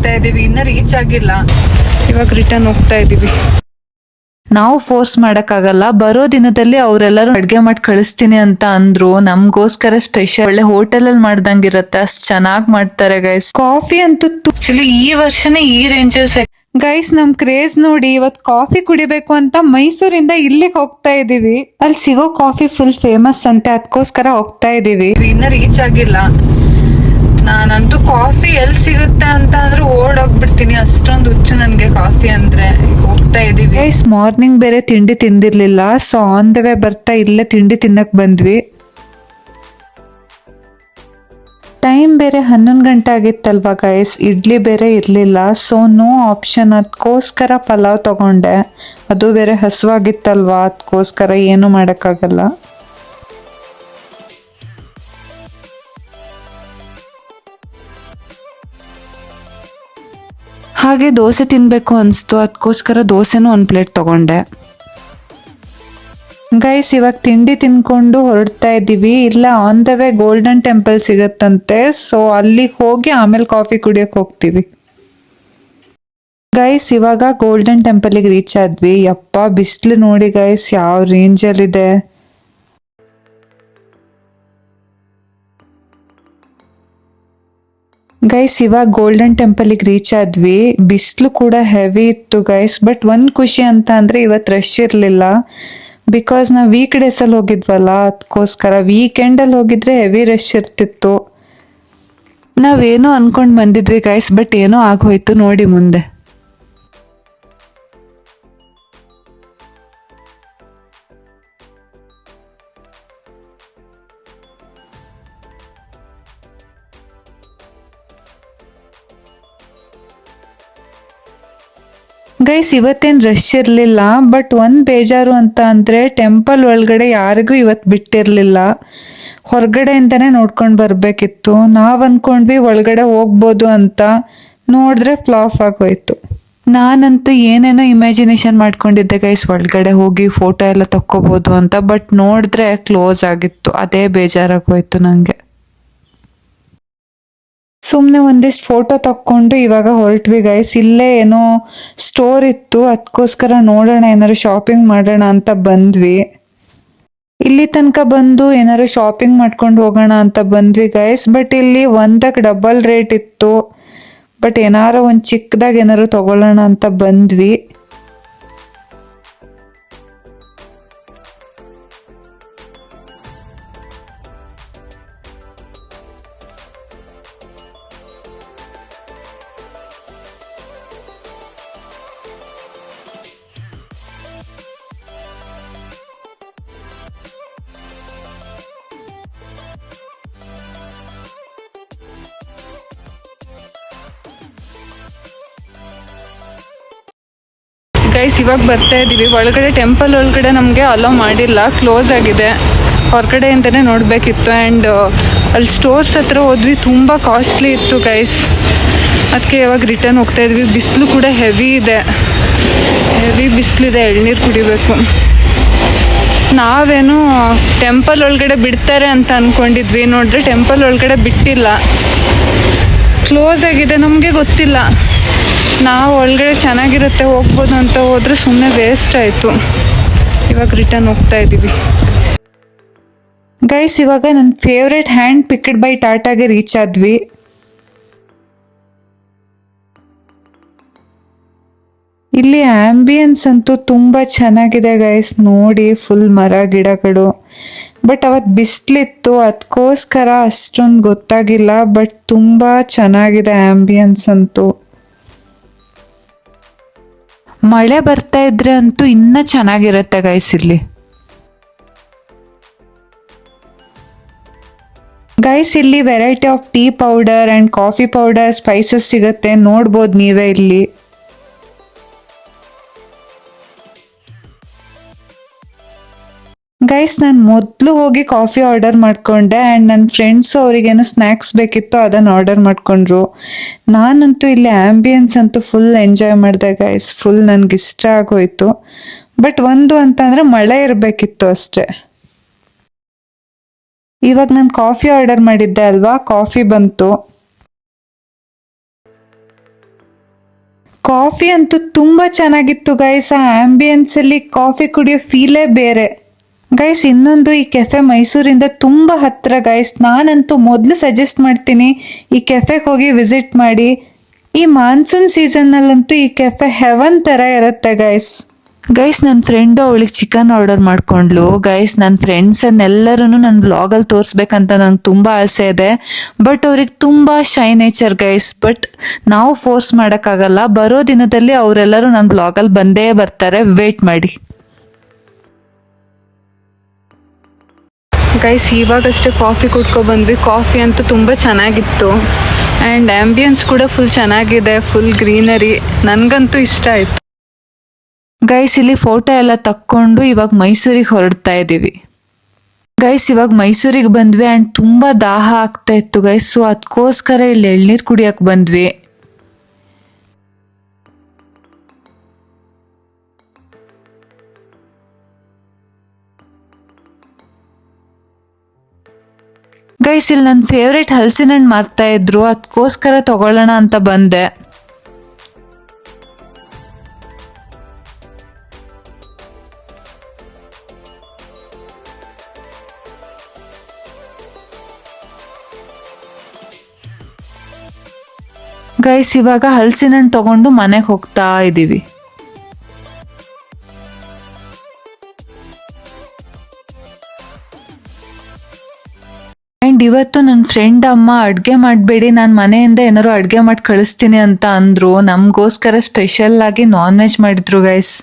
ಹೋಗ್ತಾ ಇದೀವಿ, ಇನ್ನ ರೀಚ್ ಆಗಿಲ್ಲ. ಇವಾಗ ರಿಟರ್ನ್ ಹೋಗ್ತಾ ಇದೀವಿ. ನಾವು ಫೋರ್ಸ್ ಮಾಡಕ್ಕಾಗಲ್ಲ. ಬರೋ ದಿನದಲ್ಲಿ ಅವರೆಲ್ಲರೂ ಅಡ್ಗೆ ಮಾಡಿ ಕಳಿಸ್ತೀನಿ ಅಂತ ಅಂದ್ರು. ನಮ್ಗೋಸ್ಕರ ಸ್ಪೆಷಲ್ ಒಳ್ಳೆ ಹೋಟೆಲ್ ಅಲ್ಲಿ ಮಾಡ್ದಂಗಿರತ್ತೆ, ಅಷ್ಟ್ ಚೆನ್ನಾಗ್ ಮಾಡ್ತಾರೆ ಗೈಸ್. ಕಾಫಿ ಅಂತೂ ಆಕ್ಚುಲಿ ಈ ವರ್ಷನೇ ಈ ರೇಂಜಲ್ಲಿ ಗೈಸ್. ನಮ್ ಕ್ರೇಜ್ ನೋಡಿ ಇವತ್ ಕಾಫಿ ಕುಡಿಬೇಕು ಅಂತ ಮೈಸೂರಿಂದ ಇಲ್ಲಿಗೆ ಹೋಗ್ತಾ ಇದೀವಿ. ಅಲ್ಲಿ ಸಿಗೋ ಕಾಫಿ ಫುಲ್ ಫೇಮಸ್ ಅಂತೆ, ಅದಕ್ಕೋಸ್ಕರ ಹೋಗ್ತಾ ಇದೀವಿ. ಇನ್ನ ರೀಚ್ ಆಗಿಲ್ಲ. ನಾನಂತೂ ಕಾಫಿ ಎಲ್ಲಿ ಸಿಗುತ್ತೆ ಅಂತ ಅಂದ್ರೆ ಓಡೋಗ್ಬಿಡ್ತೀನಿ, ಅಷ್ಟೊಂದು ಹುಚ್ಚು ನನ್ಗೆ ಕಾಫಿ ಅಂದ್ರೆ. ಹೋಗ್ತಾ ಇದೀವಿ ಗೈಸ್. ಮಾರ್ನಿಂಗ್ ಬೇರೆ ತಿಂಡಿ ತಿಂದಿರ್ಲಿಲ್ಲ, ಸೊ ಆನ್ ದ ವೇ ಬರ್ತಾ ಇಲ್ಲೇ ತಿಂಡಿ ತಿನ್ನಕ್ ಬಂದ್ವಿ. ಟೈಮ್ ಬೇರೆ 11 ಗಂಟೆ ಆಗಿತ್ತಲ್ವಾ ಗೈಸ್, ಇಡ್ಲಿ ಬೇರೆ ಇರಲಿಲ್ಲ, ಸೊ ನೋ ಆಪ್ಷನ್. ಅದಕ್ಕೋಸ್ಕರ ಪಲಾವ್ ತಗೊಂಡೆ. ಅದು ಬೇರೆ ಹಸುವಾಗಿತ್ತಲ್ವಾ, ಅದಕ್ಕೋಸ್ಕರ ಏನು ಮಾಡೋಕ್ಕಾಗಲ್ಲ. ಹಾಗೆ ದೋಸೆ ತಿನ್ಬೇಕು ಅನಿಸ್ತು, ಅದಕ್ಕೋಸ್ಕರ ದೋಸೆನೂ ಒಂದು ಪ್ಲೇಟ್ ತಗೊಂಡೆ. ಗೈಸ್ ಇವಾಗ ತಿಂಡಿ ತಿನ್ಕೊಂಡು ಹೊರಡ್ತಾ ಇದ್ದೀವಿ. ಇಲ್ಲ on the way golden temple ಸಿಗತ್ತಂತೆ, ಸೊ ಅಲ್ಲಿಗೆ ಹೋಗಿ ಆಮೇಲೆ ಕಾಫಿ ಕುಡಿಯೋಕೆ ಹೋಗ್ತೀವಿ. ಗೈಸ್ ಇವಾಗ ಗೋಲ್ಡನ್ ಟೆಂಪಲ್ಗೆ ರೀಚ್ ಆದ್ವಿ. ಯಪ್ಪ ಬಿಸಿಲು ನೋಡಿ ಗೈಸ್ ಯಾವ ರೇಂಜಲ್ಲಿದೆ. ಗೈಸ್ ಇವಾಗ ಗೋಲ್ಡನ್ ಟೆಂಪಲ್ಗೆ ರೀಚ್ ಆದ್ವಿ. ಬಿಸಿಲು ಕೂಡ ಹೆವಿ ಇತ್ತು ಗೈಸ್. ಬಟ್ ಒಂದ್ ಖುಷಿ ಅಂತ ಅಂದ್ರೆ ಇವತ್ತು ರಶ್ ಇರಲಿಲ್ಲ, ಬಿಕಾಸ್ ನಾವು ವೀಕ್ ಡೇಸ್ ಅಲ್ಲಿ ಹೋಗಿದ್ವಲ್ಲ, ಅದಕ್ಕೋಸ್ಕರ. ವೀಕೆಂಡಲ್ಲಿ ಹೋಗಿದ್ರೆ ಹೆವಿ ರಶ್ ಇರ್ತಿತ್ತು. ನಾವೇನೋ ಅನ್ಕೊಂಡ್ ಬಂದಿದ್ವಿ ಗೈಸ್, ಬಟ್ ಏನೋ ಆಗೋಯ್ತು ನೋಡಿ ಮುಂದೆ. ಗೈಸ್ ಇವತ್ತೇನು ರಶ್ ಇರಲಿಲ್ಲ, ಬಟ್ ಒಂದು ಬೇಜಾರು ಅಂತ ಅಂದರೆ ಟೆಂಪಲ್ ಒಳಗಡೆ ಯಾರಿಗೂ ಇವತ್ತು ಬಿಟ್ಟಿರಲಿಲ್ಲ. ಹೊರಗಡೆಯಿಂದನೇ ನೋಡ್ಕೊಂಡು ಬರಬೇಕಿತ್ತು. ನಾವು ಅಂದ್ಕೊಂಡ್ವಿ ಒಳಗಡೆ ಹೋಗ್ಬೋದು ಅಂತ, ನೋಡಿದ್ರೆ ಫ್ಲಾಪ್ ಆಗೋಯ್ತು. ನಾನಂತೂ ಏನೇನೋ ಇಮ್ಯಾಜಿನೇಷನ್ ಮಾಡ್ಕೊಂಡಿದ್ದೆ ಗೈಸ್, ಒಳಗಡೆ ಹೋಗಿ ಫೋಟೋ ಎಲ್ಲ ತಕ್ಕೋಬೋದು ಅಂತ. ಬಟ್ ನೋಡಿದ್ರೆ ಕ್ಲೋಸ್ ಆಗಿತ್ತು, ಅದೇ ಬೇಜಾರಾಗೋಯ್ತು ನನಗೆ. ಸುಮ್ಮನೆ ಒಂದಿಷ್ಟು ಫೋಟೋ ತಕ್ಕೊಂಡು ಇವಾಗ ಹೊರಟ್ವಿ ಗೈಸ್. ಇಲ್ಲೇ ಏನೋ ಸ್ಟೋರ್ ಇತ್ತು, ಅದಕ್ಕೋಸ್ಕರ ನೋಡೋಣ ಏನಾದ್ರು ಶಾಪಿಂಗ್ ಮಾಡೋಣ ಅಂತ ಬಂದ್ವಿ. ಇಲ್ಲಿ ತನಕ ಬಂದು ಏನಾದ್ರು ಶಾಪಿಂಗ್ ಮಾಡ್ಕೊಂಡು ಹೋಗೋಣ ಅಂತ ಬಂದ್ವಿ ಗೈಸ್. ಬಟ್ ಇಲ್ಲಿ ಒಂದಕ್ಕೆ ಡಬಲ್ ರೇಟ್ ಇತ್ತು. ಬಟ್ ಏನಾರು ಒಂದು ಚಿಕ್ಕದಾಗಿ ಏನಾದ್ರು ತಗೊಳ್ಳೋಣ ಅಂತ ಬಂದ್ವಿ. ಗೈಸ್ ಇವಾಗ ಬರ್ತಾ ಇದ್ದೀವಿ. ಒಳಗಡೆ ಟೆಂಪಲ್ ಒಳಗಡೆ ನಮಗೆ ಅಲೋ ಮಾಡಿಲ್ಲ, ಕ್ಲೋಸ್ ಆಗಿದೆ. ಹೊರಗಡೆಯಿಂದನೇ ನೋಡಬೇಕಿತ್ತು. ಆ್ಯಂಡ್ ಅಲ್ಲಿ ಸ್ಟೋರ್ಸ್ ಹತ್ರ ಹೋದ್ವಿ, ತುಂಬ ಕಾಸ್ಟ್ಲಿ ಇತ್ತು ಗೈಸ್. ಅದಕ್ಕೆ ಇವಾಗ ರಿಟರ್ನ್ ಹೋಗ್ತಾ ಇದ್ವಿ. ಬಿಸಿಲು ಕೂಡ ಹೆವಿ ಇದೆ, ಹೆವಿ ಬಿಸಿಲಿದೆ. ಎಳ್ನೀರು ಕುಡಿಬೇಕು. ನಾವೇನು ಟೆಂಪಲ್ ಒಳಗಡೆ ಬಿಡ್ತಾರೆ ಅಂತ ಅಂದ್ಕೊಂಡಿದ್ವಿ, ನೋಡಿದ್ರೆ ಟೆಂಪಲ್ ಒಳಗಡೆ ಬಿಟ್ಟಿಲ್ಲ, ಕ್ಲೋಸ್ ಆಗಿದೆ. ನಮಗೆ ಗೊತ್ತಿಲ್ಲ. ನಾವು ಒಳಗಡೆ ಚೆನ್ನಾಗಿರುತ್ತೆ ಹೋಗ್ಬೋದು ಅಂತ ಹೋದ್ರೆ ಸುಮ್ಮನೆ ವೇಸ್ಟ್ ಆಯಿತು. ಇವಾಗ ರಿಟರ್ನ್ ಹೋಗ್ತಾ ಇದ್ದೀವಿ ಗೈಸ್. ಇವಾಗ ನನ್ನ ಫೇವ್ರೆಟ್ ಹ್ಯಾಂಡ್ ಪಿಕ್ಡ್ ಬೈ ಟಾಟಾಗೆ ರೀಚ್ ಆದ್ವಿ. ಇಲ್ಲಿ ಆಂಬಿಯನ್ಸ್ ಅಂತೂ ತುಂಬ ಚೆನ್ನಾಗಿದೆ ಗೈಸ್. ನೋಡಿ ಫುಲ್ ಮರ ಗಿಡಗಳು. ಬಟ್ ಅವತ್ತು ಬಿಸಿಲಿತ್ತು, ಅದಕ್ಕೋಸ್ಕರ ಅಷ್ಟೊಂದು ಗೊತ್ತಾಗಿಲ್ಲ. ಬಟ್ ತುಂಬ ಚೆನ್ನಾಗಿದೆ ಆಂಬಿಯನ್ಸ್ ಅಂತೂ. ಮಳೆ ಬರ್ತಾ ಇದ್ರೆ ಅಂತೂ ಇನ್ನೂ ಚೆನ್ನಾಗಿರುತ್ತೆ ಗೈಸ್ ಇಲ್ಲಿ. ಗೈಸ್ ಇಲ್ಲಿ variety of tea powder and coffee powder, spices ಸಿಗುತ್ತೆ, ನೋಡ್ಬೋದು ನೀವೇ ಇಲ್ಲಿ. ಗೈಸ್ ನಾನು ಮೊದಲು ಹೋಗಿ ಕಾಫಿ ಆರ್ಡರ್ ಮಾಡ್ಕೊಂಡೆ. ಆ್ಯಂಡ್ ನನ್ನ ಫ್ರೆಂಡ್ಸು ಅವರಿಗೇನೋ ಸ್ನ್ಯಾಕ್ಸ್ ಬೇಕಿತ್ತು, ಅದನ್ನು ಆರ್ಡರ್ ಮಾಡ್ಕೊಂಡ್ರು. ನಾನಂತೂ ಇಲ್ಲಿ ಆ್ಯಂಬಿಯನ್ಸ್ ಅಂತೂ ಫುಲ್ ಎಂಜಾಯ್ ಮಾಡಿದೆ ಗೈಸ್. ಫುಲ್ ನನಗೆ ಇಷ್ಟ ಆಗೋಯ್ತು. ಬಟ್ ಒಂದು ಅಂತ ಅಂದರೆ ಮಳೆ ಇರಬೇಕಿತ್ತು ಅಷ್ಟೆ. ಇವಾಗ ನಾನು ಕಾಫಿ ಆರ್ಡರ್ ಮಾಡಿದ್ದೆ ಅಲ್ವಾ, ಕಾಫಿ ಬಂತು. ಕಾಫಿ ಅಂತೂ ತುಂಬಾ ಚೆನ್ನಾಗಿತ್ತು ಗೈಸ್. ಆ ಆಂಬಿಯನ್ಸ್ ಅಲ್ಲಿ ಕಾಫಿ ಕುಡಿಯೋ ಫೀಲೇ ಬೇರೆ ಗೈಸ್. ಇನ್ನೊಂದು, ಈ ಕೆಫೆ ಮೈಸೂರಿಂದ ತುಂಬಾ ಹತ್ರ ಗೈಸ್. ನಾನಂತೂ ಮೊದಲು ಸಜೆಸ್ಟ್ ಮಾಡ್ತೀನಿ ಈ ಕೆಫೆಗೆ ಹೋಗಿ ವಿಸಿಟ್ ಮಾಡಿ. ಈ ಮಾನ್ಸೂನ್ ಸೀಸನ್ನಲ್ಲಂತೂ ಈ ಕೆಫೆ ಹೆವನ್ ತರ ಇರುತ್ತೆ ಗೈಸ್. ಗೈಸ್, ನನ್ನ ಫ್ರೆಂಡು ಅವಳಿಗೆ ಚಿಕನ್ ಆರ್ಡರ್ ಮಾಡ್ಕೊಂಡ್ಲು ಗೈಸ್. ನನ್ನ ಫ್ರೆಂಡ್ಸನ್ನೆಲ್ಲರೂ ನನ್ನ ಬ್ಲಾಗಲ್ಲಿ ತೋರಿಸ್ಬೇಕಂತ ನಂಗೆ ತುಂಬ ಆಸೆ ಇದೆ. ಬಟ್ ಅವ್ರಿಗೆ ತುಂಬ ಶೈ ನೇಚರ್ ಗೈಸ್. ಬಟ್ ನಾವು ಫೋರ್ಸ್ ಮಾಡೋಕ್ಕಾಗಲ್ಲ. ಬರೋ ದಿನದಲ್ಲಿ ಅವರೆಲ್ಲರೂ ನನ್ನ ಬ್ಲಾಗಲ್ಲಿ ಬಂದೇ ಬರ್ತಾರೆ, ವೇಟ್ ಮಾಡಿ ಗೈಸ್. ಇವಾಗಷ್ಟೇ ಕಾಫಿ ಕುಡ್ಕೊಬಂದ್ವಿ. ಕಾಫಿ ಅಂತೂ ತುಂಬ ಚೆನ್ನಾಗಿತ್ತು ಆ್ಯಂಡ್ ಆ್ಯಂಬಿಯನ್ಸ್ ಕೂಡ ಫುಲ್ ಚೆನ್ನಾಗಿದೆ, ಫುಲ್ ಗ್ರೀನರಿ. ನನಗಂತೂ ಇಷ್ಟ ಆಯಿತು ಗೈಸ್. ಇಲ್ಲಿ ಫೋಟೋ ಎಲ್ಲ ತಕ್ಕೊಂಡು ಇವಾಗ ಮೈಸೂರಿಗೆ ಹೊರಡ್ತಾ ಇದ್ದೀವಿ ಗೈಸ್. ಇವಾಗ ಮೈಸೂರಿಗೆ ಬಂದ್ವಿ ಆ್ಯಂಡ್ ತುಂಬ ದಾಹ ಆಗ್ತಾ ಇತ್ತು ಗೈಸ್. ಸೊ ಅದಕ್ಕೋಸ್ಕರ ಇಲ್ಲಿ ಎಳ್ನೀರು ಕುಡಿಯೋಕೆ ಬಂದ್ವಿ. ಗೈಸ್, ಇಲ್ಲಿ ನನ್ನ ಫೇವ್ರೇಟ್ ಹಲಸಿನ ಹಣ್ಣು ಮಾರ್ತಾ ಇದ್ರು, ಅದಕ್ಕೋಸ್ಕರ ತಗೊಳ್ಳೋಣ ಅಂತ ಬಂದೆ. ಗೈಸ್, ಇವಾಗ ಹಲಸಿನ ಹಣ್ಣು ತಗೊಂಡು ಮನೆಗೆ ಹೋಗ್ತಾ ಇದ್ದೀವಿ. ಆ್ಯಂಡ್ ಇವತ್ತು ನನ್ನ ಫ್ರೆಂಡ್ ಅಮ್ಮ ಅಡುಗೆ ಮಾಡಬೇಡಿ, ನಾನು ಮನೆಯಿಂದ ಏನಾದ್ರು ಅಡುಗೆ ಮಾಡಿ ಕಳಿಸ್ತೀನಿ ಅಂತ ಅಂದರು. ನಮಗೋಸ್ಕರ ಸ್ಪೆಷಲ್ ಆಗಿ ನಾನ್ ವೆಜ್ ಮಾಡಿದ್ರು ಗೈಸ್.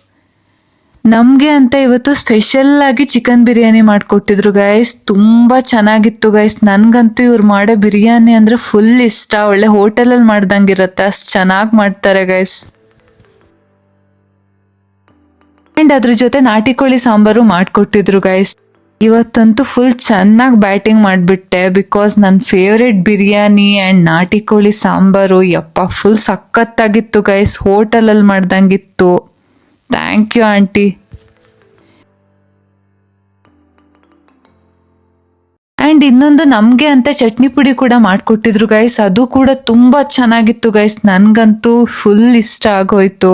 ನಮಗೆ ಅಂತ ಇವತ್ತು ಸ್ಪೆಷಲ್ ಆಗಿ ಚಿಕನ್ ಬಿರಿಯಾನಿ ಮಾಡಿಕೊಟ್ಟಿದ್ರು ಗೈಸ್. ತುಂಬ ಚೆನ್ನಾಗಿತ್ತು ಗೈಸ್. ನನಗಂತೂ ಇವ್ರು ಮಾಡೋ ಬಿರಿಯಾನಿ ಅಂದರೆ ಫುಲ್ ಇಷ್ಟ. ಒಳ್ಳೆ ಹೋಟೆಲಲ್ಲಿ ಮಾಡ್ದಂಗಿರುತ್ತೆ, ಅಷ್ಟು ಚೆನ್ನಾಗಿ ಮಾಡ್ತಾರೆ ಗೈಸ್. ಆ್ಯಂಡ್ ಅದ್ರ ಜೊತೆ ನಾಟಿ ಕೋಳಿ ಸಾಂಬಾರು ಮಾಡಿಕೊಟ್ಟಿದ್ರು ಗೈಸ್. ಇವತ್ತಂತೂ ಫುಲ್ ಚೆನ್ನಾಗಿ ಬ್ಯಾಟಿಂಗ್ ಮಾಡಿಬಿಟ್ಟೆ. ಬಿಕಾಸ್ ನನ್ನ ಫೇವ್ರೆಟ್ ಬಿರಿಯಾನಿ ಆ್ಯಂಡ್ ನಾಟಿ ಕೋಳಿ ಸಾಂಬಾರು ಯಪ್ಪ ಫುಲ್ ಸಖತ್ತಾಗಿತ್ತು ಗೈಸ್. ಹೋಟೆಲಲ್ಲಿ ಮಾಡ್ದಂಗಿತ್ತು. Thank you aunty. ಆ್ಯಂಡ್ ಇನ್ನೊಂದು, ನಮಗೆ ಅಂತ ಚಟ್ನಿ ಪುಡಿ ಕೂಡ ಮಾಡಿಕೊಟ್ಟಿದ್ರು ಗೈಸ್. ಅದು ಕೂಡ ತುಂಬ ಚೆನ್ನಾಗಿತ್ತು ಗೈಸ್. ನನಗಂತೂ ಫುಲ್ ಇಷ್ಟ ಆಗೋಯ್ತು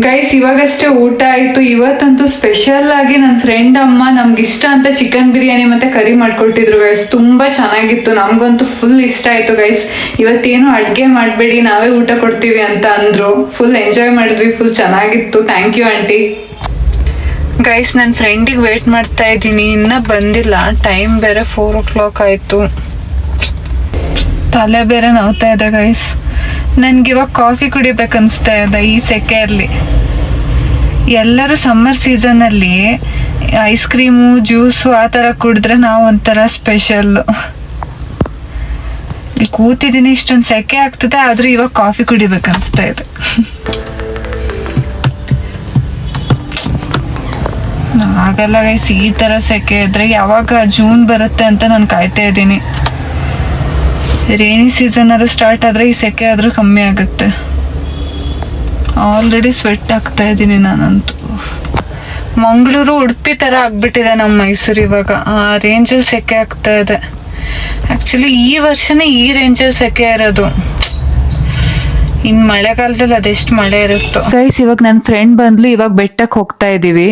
ಗೈಸ್. ಇವಾಗಷ್ಟೇ ಊಟ ಆಯಿತು. ಇವತ್ತಂತೂ ಸ್ಪೆಷಲ್ ಆಗಿ ನನ್ನ ಫ್ರೆಂಡ್ ಅಮ್ಮ ನಮ್ಗೆ ಇಷ್ಟ ಅಂತ ಚಿಕನ್ ಬಿರಿಯಾನಿ ಮತ್ತೆ ಕರಿ ಮಾಡಿಕೊಟ್ಟಿದ್ರು ಗೈಸ್. ತುಂಬ ಚೆನ್ನಾಗಿತ್ತು. ನಮಗಂತೂ ಫುಲ್ ಇಷ್ಟ ಆಯಿತು ಗೈಸ್. ಇವತ್ತೇನು ಅಡುಗೆ ಮಾಡಬೇಡಿ, ನಾವೇ ಊಟ ಕೊಡ್ತೀವಿ ಅಂತ ಅಂದರು. ಫುಲ್ ಎಂಜಾಯ್ ಮಾಡಿದ್ವಿ, ಫುಲ್ ಚೆನ್ನಾಗಿತ್ತು. Thank you aunty. ಗೈಸ್, ನನ್ನ ಫ್ರೆಂಡಿಗೆ ವೇಟ್ ಮಾಡ್ತಾ ಇದ್ದೀನಿ, ಇನ್ನೂ ಬಂದಿಲ್ಲ. ಟೈಮ್ ಬೇರೆ 4 o'clock ಆಯಿತು. ತಲೆ ಬೇರೆ ನೋವ್ತಾ ಇದೆ ಗೈಸ್. ನನಗಿವಾಗ ಕಾಫಿ ಕುಡಿಬೇಕು ಅನಿಸ್ತಾ ಇದೆ ಈ ಸೆಕೆಯಲ್ಲಿ. ಎಲ್ಲರೂ ಸಮ್ಮರ್ ಸೀಸನಲ್ಲಿ ಐಸ್ ಕ್ರೀಮು ಜ್ಯೂಸು ಆ ಥರ ಕುಡಿದ್ರೆ ನಾವು ಒಂಥರ ಸ್ಪೆಷಲ್ಲು. ಇಲ್ಲಿ ಕೂತಿದ್ದೀನಿ, ಇಷ್ಟೊಂದು ಸೆಕೆ ಆಗ್ತದೆ, ಆದರೂ ಇವಾಗ ಕಾಫಿ ಕುಡಿಬೇಕು ಅನಿಸ್ತಾ ಇದೆ. ಆಗಲ್ಲ ಗೈಸ್, ಈ ಥರ ಸೆಕೆ ಇದ್ರೆ ಯಾವಾಗ ಜೂನ್ ಬರುತ್ತೆ ಅಂತ ನಾನು ಕಾಯ್ತಾ ಇದ್ದೀನಿ. ರೇನಿ ಸೀಸನ್ ಸ್ಟಾರ್ಟ್ ಆದರೆ ಈ ಸೆಕೆ ಆದರೂ ಕಮ್ಮಿ ಆಗುತ್ತೆ. ಆಲ್ರೆಡಿ ಸ್ವೆಟ್ ಆಗ್ತಾ ಇದ್ದೀನಿ ನಾನಂತೂ. ಮಂಗಳೂರು ಉಡುಪಿ ಥರ ಆಗ್ಬಿಟ್ಟಿದೆ ನಮ್ಮ ಮೈಸೂರು ಇವಾಗ. ಆ ರೇಂಜಲ್ಲಿ ಸೆಕೆ ಆಗ್ತಾ ಇದೆ. ಆ್ಯಕ್ಚುಲಿ ಈ ವರ್ಷನೇ ಈ ರೇಂಜಲ್ಲಿ ಸೆಕೆ ಇರೋದು. ಇನ್ನು ಮಳೆಗಾಲದಲ್ಲಿ ಅದೆಷ್ಟು ಮಳೆ ಇರುತ್ತೋ ಗೈಸ್. ಇವಾಗ ನನ್ನ ಫ್ರೆಂಡ್ ಬಂದ್ಲು, ಇವಾಗ ಬೆಟ್ಟಕ್ಕೆ ಹೋಗ್ತಾ ಇದ್ದೀವಿ.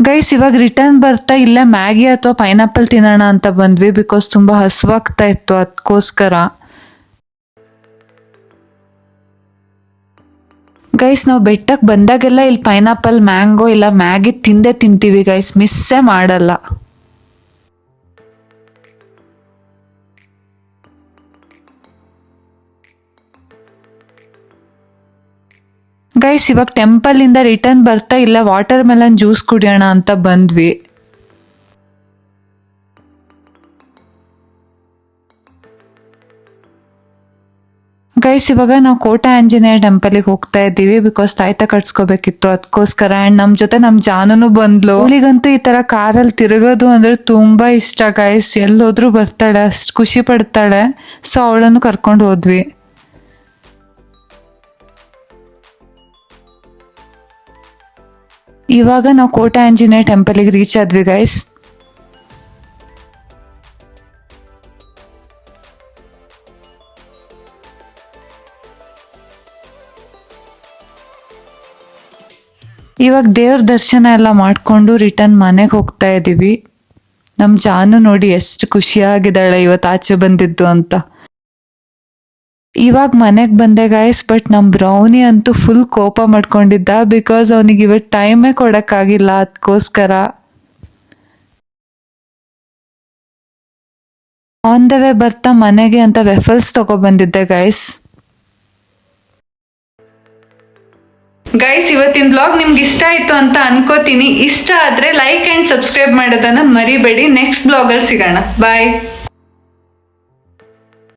ಗೈಸ್, ಇವಾಗ ರಿಟರ್ನ್ ಬರ್ತಾ ಇಲ್ಲ ಮ್ಯಾಗಿ ಅಥವಾ ಪೈನಾಪಲ್ ತಿನ್ನೋಣ ಅಂತ ಬಂದ್ವಿ. ಬಿಕಾಸ್ ತುಂಬ ಹಸುವಾಗ್ತಾ ಇತ್ತು, ಅದಕ್ಕೋಸ್ಕರ. ಗೈಸ್, ನಾವು ಬೆಟ್ಟಕ್ಕೆ ಬಂದಾಗೆಲ್ಲ ಇಲ್ಲಿ ಪೈನಾಪಲ್, ಮ್ಯಾಂಗೋ ಇಲ್ಲ ಮ್ಯಾಗಿ ತಿಂದೇ ತಿಂತೀವಿ ಗೈಸ್, ಮಿಸ್ಸೇ ಮಾಡಲ್ಲ. ಗೈಸ್, ಇವಾಗ ಟೆಂಪಲ್ ಇಂದ ರಿಟರ್ನ್ ಬರ್ತಾ ಇಲ್ಲ ವಾಟರ್ ಮೆಲನ್ ಜ್ಯೂಸ್ ಕುಡಿಯೋಣ ಅಂತ ಬಂದ್ವಿ. ಗೈಸ್, ಇವಾಗ ನಾವು ಕೋಟೆ ಆಂಜನೇಯ ಟೆಂಪಲ್ಗೆ ಹೋಗ್ತಾ ಇದ್ದೀವಿ. ಬಿಕಾಸ್ ತಾಯ್ತ ಕಟ್ಸ್ಕೋಬೇಕಿತ್ತು, ಅದಕ್ಕೋಸ್ಕರ. ಆ್ಯಂಡ್ ನಮ್ಮ ಜೊತೆ ನಮ್ಮ ಜಾನೂ ಬಂದ್ಲು. ಅವಳಿಗಂತೂ ಈ ಥರ ಕಾರಲ್ಲಿ ತಿರುಗೋದು ಅಂದರೆ ತುಂಬ ಇಷ್ಟ ಗೈಸ್. ಎಲ್ಲೋದ್ರೂ ಬರ್ತಾಳೆ, ಅಷ್ಟು ಖುಷಿ ಪಡ್ತಾಳೆ. ಸೊ ಅವಳನ್ನು ಕರ್ಕೊಂಡು ಹೋದ್ವಿ. ಇವಾಗ ನಾವು ಕೋಟೆ ಆಂಜನೇಯ ಟೆಂಪಲ್ಗೆ ರೀಚ್ ಆದ್ವಿ ಗೈಸ್. ಇವಾಗ ದೇವ್ರ ದರ್ಶನ ಎಲ್ಲ ಮಾಡ್ಕೊಂಡು ರಿಟರ್ನ್ ಮನೆಗೆ ಹೋಗ್ತಾ ಇದೀವಿ. ನಮ್ ಜಾನು ನೋಡಿ ಎಷ್ಟು ಖುಷಿಯಾಗಿದ್ದಾಳೆ ಇವತ್ತು ಆಚೆ ಬಂದಿದ್ದು ಅಂತ. ಇವಾಗ ಮನೆಗೆ ಬಂದೆ ಗೈಸ್, ಬಟ್ ನಮ್ ಬ್ರೌನಿ ಅಂತೂ ಫುಲ್ ಕೋಪ ಮಾಡ್ಕೊಂಡಿದ್ದ, ಬಿಕಾಸ್ ಅವನಿಗೆ ಇವತ್ತು ಟೈಮೇ ಕೊಡಕ್ಕಾಗಿಲ್ಲ. ಅದಕ್ಕೋಸ್ಕರ ಆನ್ ದ ವೇ ಬರ್ತಾ ಮನೆಗೆ ಅಂತ ವೆಫಲ್ಸ್ ತಗೊಬಂದಿದ್ದೆ ಗೈಸ್. ಇವತ್ತಿನ ಬ್ಲಾಗ್ ನಿಮ್ಗೆ ಇಷ್ಟ ಆಯ್ತು ಅಂತ ಅನ್ಕೋತೀನಿ. ಇಷ್ಟ ಆದ್ರೆ ಲೈಕ್ ಅಂಡ್ ಸಬ್ಸ್ಕ್ರೈಬ್ ಮಾಡೋದನ್ನ ಮರಿಬೇಡಿ. ನೆಕ್ಸ್ಟ್ ಬ್ಲಾಗ್ ಅಲ್ಲಿ ಸಿಗೋಣ. ಬಾಯ್.